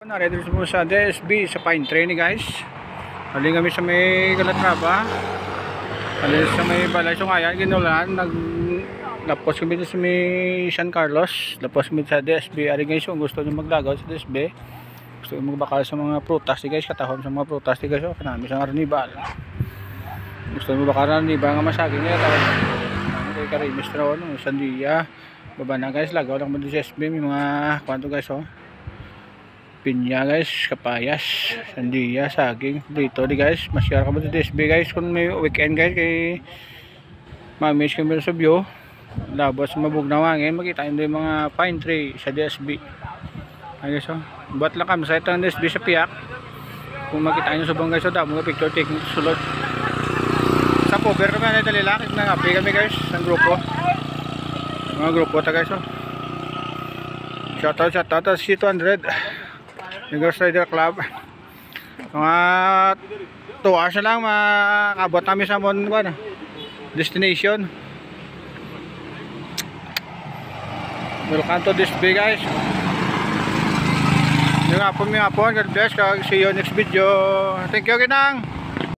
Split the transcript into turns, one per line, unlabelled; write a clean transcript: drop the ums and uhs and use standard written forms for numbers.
Ready po sa DSB sa Pine Train guys. Haling kami sa may Calatrava. Haling sa may balay so ngayon ginulan lapos kami sa may San Carlos. Lapos kami sa DSB. Ari guys kung gusto niyo maglagaw sa DSB. Gusto niyo magbakal sa mga prutas di guys, katahom sa mga prutas di guys. Kanami sa Arnibal. Gusto niyo bakaran di ba nga masaging niya tawag. Kay Karimis raw no, Sandia. Baba na guys, lagaw lang mo sa DSB may mga kwanto guys oh. Pinya guys, kapayas, sandiya, saging dito di guys. Masyara ka ba sa DSB guys kung may weekend guys kay mamiss kami sa view labas mabug na wangin makita nyo yung mga pine tree sa DSB ayun so buat lang kami sa itong DSB sa piyak kung makita nyo sa bang guys so damo nga picture taking sulod sa cover kami na dalilakit na ngapi kami guys sa grupo mga grupo ta guys so shoutout sa C200 Negros Rider Club. Mga 2 hours na lang makabot namin sa destination. Welcome to this bay guys. Yung hapon, God bless. See you next video. Thank you, Ginang.